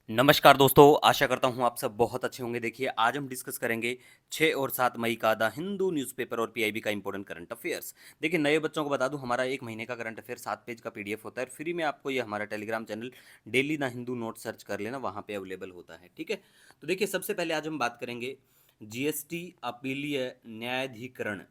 नमस्कार दोस्तों, आशा करता हूँ आप सब बहुत अच्छे होंगे। देखिए, आज हम डिस्कस करेंगे 6 और 7 मई का द हिंदू न्यूज़पेपर और पीआईबी का इंपॉर्टेंट करंट अफेयर्स। देखिए, नए बच्चों को बता दूँ, हमारा 1 महीने का करंट अफेयर 7 पेज का पीडीएफ होता है। फ्री में आपको ये हमारा Telegram channel daily the Hindu note search कर लेना, वहाँ पे अवेलेबल होता है। ठीक है? तो देखिए, सबसे पहले आज हम बात करेंगे जीएसटी अपीलीय न्यायाधिकरण,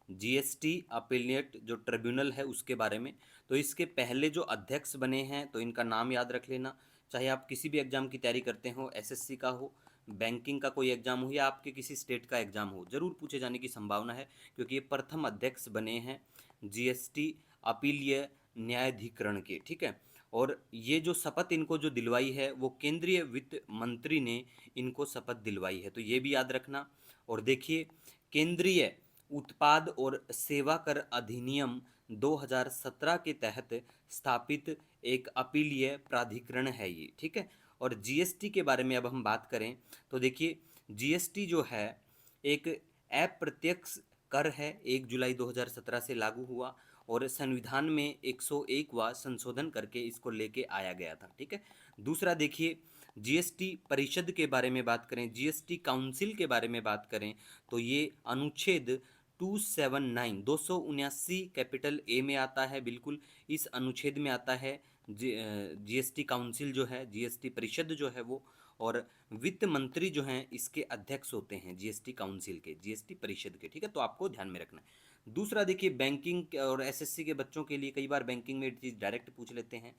जीएसटी अपीलिएट जो ट्रिब्यूनल है उसके बारे में। तो इसके पहले जो अध्यक्ष बने हैं, तो इनका नाम याद रख लेना। चाहे आप किसी भी एग्जाम की तैयारी करते हो, एसएससी का हो, बैंकिंग का कोई एग्जाम हो या आपके किसी स्टेट का एग्जाम हो, जरूर पूछे जाने की संभावना है, क्योंकि ये प्रथम अध्यक्ष बने हैं जीएसटी अपीलीय न्यायाधिकरण के। ठीक है? और ये जो शपथ इनको जो दिलवाई है, वो केंद्रीय वित्त मंत्री ने इनको शपथ दिलवाई है, तो ये भी याद रखना। और देखिए, केंद्रीय उत्पाद और सेवा कर अधिनियम 2017 के तहत स्थापित एक अपीलीय प्राधिकरण है ये। ठीक है? और जीएसटी के बारे में अब हम बात करें, तो देखिए, जीएसटी जो है एक अप्रत्यक्ष कर है, 1 जुलाई 2017 से लागू हुआ और संविधान में 101वां संशोधन करके इसको लेके आया गया था। ठीक है? दूसरा देखिए, जीएसटी परिषद के बारे में बात करें, जीएसटी काउंसिल के बारे में बात करें, तो ये अनुच्छेद 279 कैपिटल ए में आता है। बिल्कुल इस अनुच्छेद में आता है जीएसटी काउंसिल जो है, जीएसटी परिषद जो है वो, और वित्त मंत्री जो हैं इसके अध्यक्ष होते हैं जीएसटी काउंसिल के, जीएसटी परिषद के। ठीक है? तो आपको ध्यान में रखना है। दूसरा देखिए, बैंकिंग और एसएससी के बच्चों के लिए कई बार बैंकिंग में चीज़ डायरेक्ट पूछ लेते हैं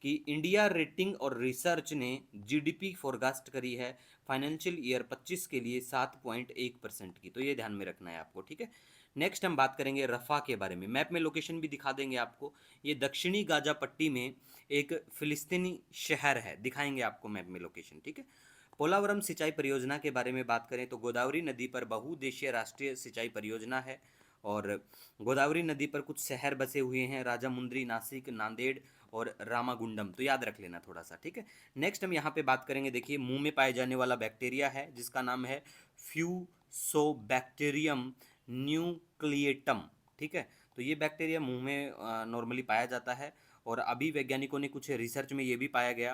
कि इंडिया रेटिंग और रिसर्च ने जीडीपी फोरकास्ट करी है फाइनेंशियल ईयर 25 के लिए 7.1% की, तो ये ध्यान में रखना है आपको। ठीक है? नेक्स्ट हम बात करेंगे रफ़ा के बारे में। मैप में लोकेशन भी दिखा देंगे आपको। ये दक्षिणी गाजा पट्टी में एक फिलिस्तीनी शहर है, दिखाएंगे आपको मैप में लोकेशन। ठीक है? पोलावरम सिंचाई परियोजना के बारे में बात करें तो गोदावरी नदी पर बहुउद्देशीय राष्ट्रीय सिंचाई परियोजना है, और गोदावरी नदी पर कुछ शहर बसे हुए हैं, राजामुंद्री, नासिक, नांदेड़ और रामागुंडम, तो याद रख लेना थोड़ा सा। ठीक है? नेक्स्ट हम यहाँ पे बात करेंगे, देखिए, मुंह में पाए जाने वाला बैक्टीरिया है जिसका नाम है फ्यूसोबैक्टीरियम न्यूक्लिएटम। ठीक है? तो ये बैक्टीरिया मुंह में नॉर्मली पाया जाता है, और अभी वैज्ञानिकों ने कुछ रिसर्च में ये भी पाया गया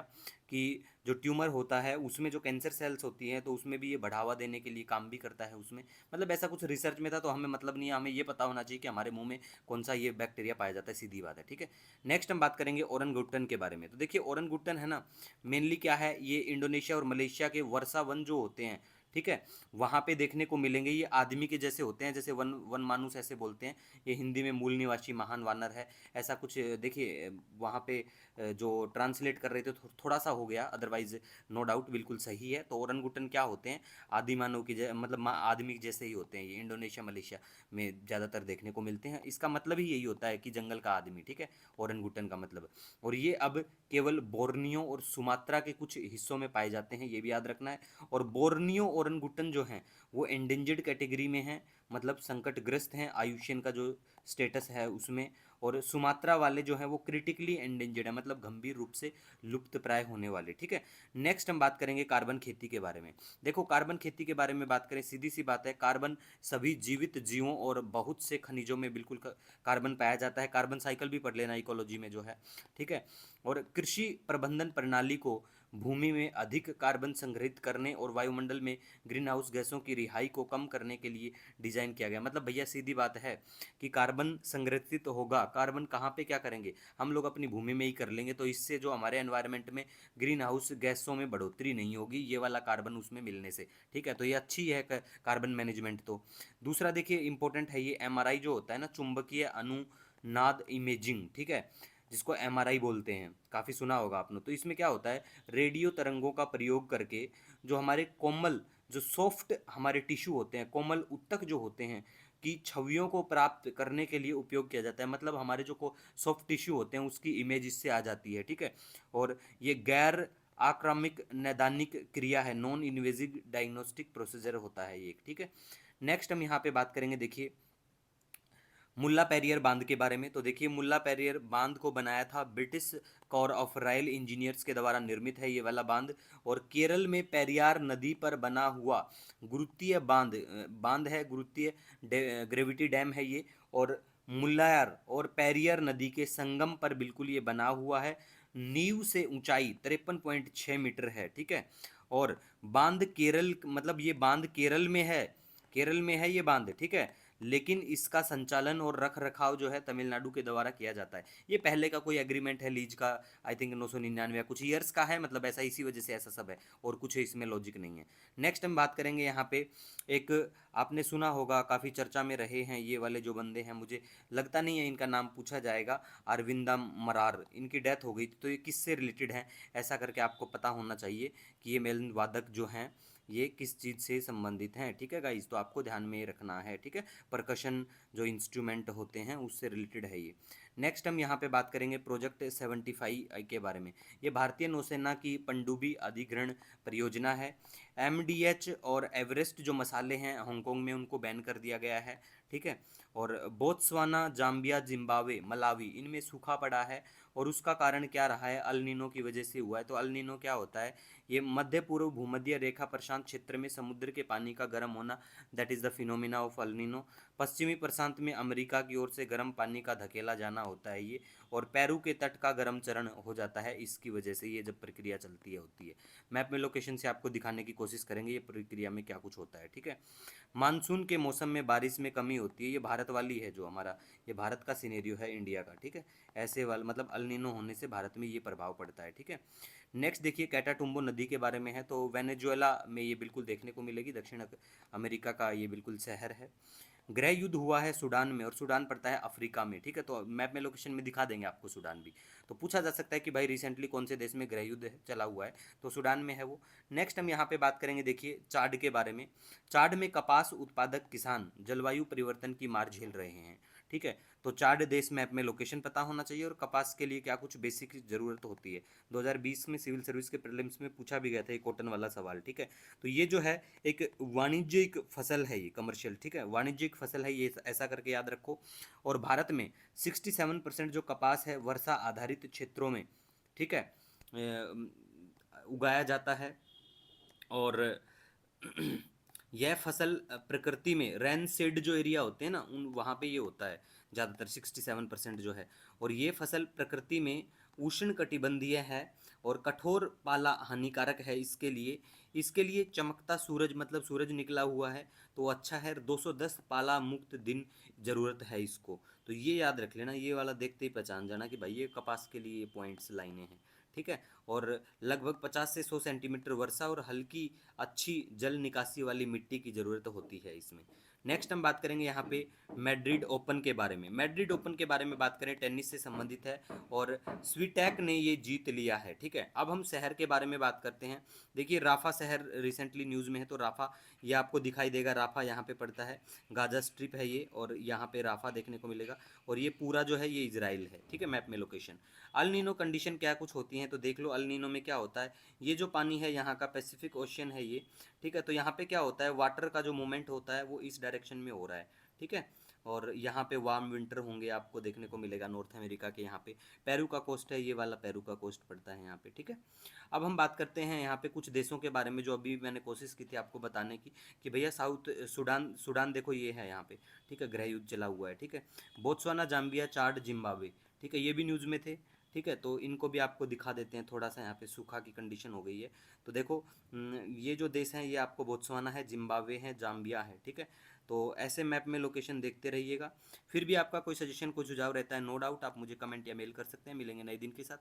कि जो ट्यूमर होता है उसमें जो कैंसर सेल्स होती हैं, तो उसमें भी ये बढ़ावा देने के लिए काम भी करता है उसमें। मतलब ऐसा कुछ रिसर्च में था, तो हमें मतलब नहीं है, हमें ये पता होना चाहिए कि हमारे मुंह में कौन सा ये बैक्टीरिया पाया जाता है, सीधी बात है। ठीक है? नेक्स्ट हम बात करेंगे ओरंगुटन के बारे में। तो देखिए, ओरंगुटन है ना, मेनली क्या है, ये इंडोनेशिया और मलेशिया के वर्षा वन जो होते हैं, ठीक है, वहाँ पे देखने को मिलेंगे। ये आदमी के जैसे होते हैं, जैसे वन वन मानुस ऐसे बोलते हैं। ये हिंदी में मूल निवासी महान वानर है, ऐसा कुछ। देखिए, वहाँ पे जो ट्रांसलेट कर रहे थे थोड़ा सा हो गया, अदरवाइज नो डाउट बिल्कुल सही है। तो ओरंगुटन क्या होते हैं, आदि मानव की मतलब आदमी जैसे ही होते हैं। ये इंडोनेशिया मलेशिया में ज़्यादातर देखने को मिलते हैं। इसका मतलब ही यही होता है कि जंगल का आदमी। ठीक है? ओरंगुटन का मतलब। और ये अब केवल बोर्नियो और सुमात्रा के कुछ हिस्सों में पाए जाते हैं, ये भी याद रखना है। और बोर्नियो ओरंगुटन जो हैं वो एंडेंजर्ड कैटेगरी में हैं, मतलब संकटग्रस्त हैं, आयुष्यन का जो स्टेटस है उसमें। और सुमात्रा वाले जो हैं वो क्रिटिकली एंडेंजर्ड है, मतलब गंभीर रूप से लुप्त प्राय होने वाले। ठीक है? नेक्स्ट हम बात करेंगे कार्बन खेती के बारे में। देखो, कार्बन खेती के बारे में बात करें, सीधी सी बात है, कार्बन सभी जीवित जीवों और बहुत से खनिजों में बिल्कुल कार्बन पाया जाता है। कार्बन साइकिल भी पढ़ लेना इकोलॉजी में जो है। ठीक है? और कृषि प्रबंधन प्रणाली को भूमि में अधिक कार्बन संग्रहित करने और वायुमंडल में ग्रीन हाउस गैसों की रिहाई को कम करने के लिए डिजाइन किया गया। मतलब भैया सीधी बात है कि कार्बन संग्रहित होगा, कार्बन कहाँ पे क्या करेंगे, हम लोग अपनी भूमि में ही कर लेंगे, तो इससे जो हमारे एनवायरनमेंट में ग्रीन हाउस गैसों में बढ़ोतरी नहीं होगी, ये वाला कार्बन उसमें मिलने से। ठीक है? तो ये अच्छी है कार्बन मैनेजमेंट। तो दूसरा देखिए, इंपॉर्टेंट है ये एमआरआई जो होता है ना, चुंबकीय अनुनाद इमेजिंग। ठीक है? जिसको एमआरआई बोलते हैं, काफ़ी सुना होगा आपने। तो इसमें क्या होता है, रेडियो तरंगों का प्रयोग करके जो हमारे कोमल, जो सॉफ्ट हमारे टिश्यू होते हैं, कोमल ऊतक जो होते हैं, की छवियों को प्राप्त करने के लिए उपयोग किया जाता है। मतलब हमारे जो को सॉफ्ट टिश्यू होते हैं उसकी इमेज इससे आ जाती है। ठीक है? और ये गैर आक्रामक नैदानिक क्रिया है, नॉन इन्वेजिव डायग्नोस्टिक प्रोसीजर होता है ये। ठीक है? नेक्स्ट हम यहाँ पे बात करेंगे, देखिए, मुल्ला पेरियर बांध के बारे में। तो देखिए, मुल्ला पेरियर बांध को बनाया था British core of royal engineers के द्वारा निर्मित है ये वाला बांध। और केरल में पेरियार नदी पर बना हुआ गुरुत्वीय बांध है, गुरुत्वीय ग्रेविटी डैम है ये। और मुल्लायर और पेरियर नदी के संगम पर बिल्कुल ये बना हुआ है। नींव से ऊंचाई 53.6 मीटर है, ठीक है। और बांध केरल, मतलब ये बांध केरल में है, केरल में है ये बांध, ठीक है। लेकिन इसका संचालन और रख रखाव जो है तमिलनाडु के द्वारा किया जाता है। ये पहले का कोई एग्रीमेंट है लीज का, आई थिंक 999 या कुछ ईयर्स का है, मतलब ऐसा, इसी वजह से ऐसा सब है, और कुछ इसमें लॉजिक नहीं है। नेक्स्ट हम बात करेंगे यहाँ पे, एक आपने सुना होगा, काफ़ी चर्चा में रहे हैं ये वाले जो बंदे हैं, मुझे लगता नहीं है इनका नाम पूछा जाएगा, अरविंदा मरार, इनकी डेथ हो गई थी। तो ये किससे रिलेटेड है, ऐसा करके आपको पता होना चाहिए कि ये मेल वादक जो हैं ये किस चीज़ से संबंधित हैं, ठीक है गाइज, तो आपको ध्यान में रखना है, ठीक है। परकशन जो इंस्ट्रूमेंट होते हैं उससे रिलेटेड है ये। नेक्स्ट हम यहाँ पे बात करेंगे प्रोजेक्ट 75 के बारे में। ये भारतीय नौसेना की पनडुब्बी अधिग्रहण परियोजना है। एमडीएच और एवरेस्ट जो मसाले हैं हांगकांग में, उनको बैन कर दिया गया है, ठीक है। और बोत्सवाना, जाम्बिया, जिम्बाब्वे, मलावी, इनमें सूखा पड़ा है। और उसका कारण क्या रहा है, अल नीनो की वजह से हुआ है। तो अल नीनो क्या होता है, ये मध्य पूर्व भूमध्य रेखा प्रशांत क्षेत्र में समुद्र के पानी का गर्म होना, that is the phenomena of El Nino. पश्चिमी प्रशांत में अमेरिका की ओर से गर्म पानी का धकेला जाना होता है ये, और पेरू के तट का गर्म चरण हो जाता है, इसकी वजह से ये जब प्रक्रिया चलती है होती है। मैप में लोकेशन से आपको दिखाने की कोशिश करेंगे ये प्रक्रिया में क्या कुछ होता है, ठीक है। मानसून के मौसम में बारिश में कमी होती है, ये भारत वाली है जो हमारा, ये भारत का सिनेरियो है इंडिया का, ठीक है। ऐसे वाला मतलब अल नीनो होने से भारत में ये प्रभाव पड़ता है, ठीक है। नेक्स्ट देखिए, कैटाटुम्बो नदी के बारे में है। तो वेनेजुएला में ये बिल्कुल देखने को मिलेगी, दक्षिण अमेरिका का ये बिल्कुल शहर है। गृह युद्ध हुआ है सूडान में, और सूडान पड़ता है अफ्रीका में, ठीक है। तो मैप में लोकेशन में दिखा देंगे आपको सूडान भी। तो पूछा जा सकता है कि भाई रिसेंटली कौन से देश में गृह युद्ध चला हुआ है, तो सूडान में है वो। नेक्स्ट हम यहाँ पे बात करेंगे, देखिए चाड के बारे में। चाड में कपास उत्पादक किसान जलवायु परिवर्तन की मार झेल रहे हैं, ठीक है। तो चाड देश मैप में लोकेशन पता होना चाहिए, और कपास के लिए क्या कुछ बेसिक ज़रूरत होती है। 2020 में सिविल सर्विस के प्रीलिम्स में पूछा भी गया था ये कॉटन वाला सवाल, ठीक है। तो ये जो है एक वाणिज्यिक फसल है, ये कमर्शियल, ठीक है, वाणिज्यिक फसल है ये, ऐसा करके याद रखो। और भारत में 67% जो कपास है वर्षा आधारित क्षेत्रों में, ठीक है, उगाया जाता है। और यह फसल प्रकृति में रेन शेड जो एरिया होते हैं ना, उन वहाँ पे ये होता है ज़्यादातर, 67% जो है। और ये फसल प्रकृति में उष्ण कटिबंधीय है, और कठोर पाला हानिकारक है इसके लिए। इसके लिए चमकता सूरज, मतलब सूरज निकला हुआ है तो अच्छा है। 210 पाला मुक्त दिन ज़रूरत है इसको। तो ये याद रख लेना, ये वाला देखते ही पहचान जाना कि भाई ये कपास के लिए ये पॉइंट्स लाइनें हैं, ठीक है। और लगभग 50 से 100 सेंटीमीटर वर्षा और हल्की अच्छी जल निकासी वाली मिट्टी की ज़रूरत होती है इसमें। नेक्स्ट हम बात करेंगे यहाँ पे मैड्रिड ओपन के बारे में। मैड्रिड ओपन के बारे में बात करें, टेनिस से संबंधित है, और स्वीटेक ने ये जीत लिया है, ठीक है। अब हम शहर के बारे में बात करते हैं। देखिए राफा शहर रिसेंटली न्यूज़ में है, तो राफा ये आपको दिखाई देगा, राफा यहाँ पे पड़ता है, गाजा स्ट्रिप है ये, और यहाँ पे राफा देखने को मिलेगा। और ये पूरा जो है ये इजराइल है, ठीक है, मैप में लोकेशन। अल नीनो कंडीशन क्या कुछ होती हैं, तो देख लो अल नीनो में क्या होता है। ये जो पानी है यहाँ का पैसिफिक ओशियन है ये, ठीक है। तो यहाँ पे क्या होता है, वाटर का जो मूवमेंट होता है वो इस डायरेक्शन में हो रहा है, ठीक है। और यहाँ पे वार्म विंटर होंगे आपको देखने को मिलेगा नॉर्थ अमेरिका के। यहाँ पे पेरू का कोस्ट है, ये वाला पेरू का कोस्ट पड़ता है यहाँ पे, ठीक है। अब हम बात करते हैं यहाँ पे कुछ देशों के बारे में जो अभी मैंने कोशिश की थी आपको बताने की, कि भैया साउथ सूडान, सूडान देखो ये है यहाँ पे, ठीक है, गृह युद्ध चला हुआ है, ठीक है। बोत्सवाना, जाम्बिया, चाड, जिम्बाब्वे, ठीक है, ये भी न्यूज़ में थे, ठीक है। तो इनको भी आपको दिखा देते हैं थोड़ा सा, यहाँ पे सूखा की कंडीशन हो गई है। तो देखो ये जो देश हैं ये आपको बोत्सवाना है, जिम्बाब्वे है, जाम्बिया है, ठीक है। तो ऐसे मैप में लोकेशन देखते रहिएगा। फिर भी आपका कोई सजेशन, कोई सुझाव रहता है, नो डाउट आप मुझे कमेंट या मेल कर सकते हैं। मिलेंगे नए दिन के साथ।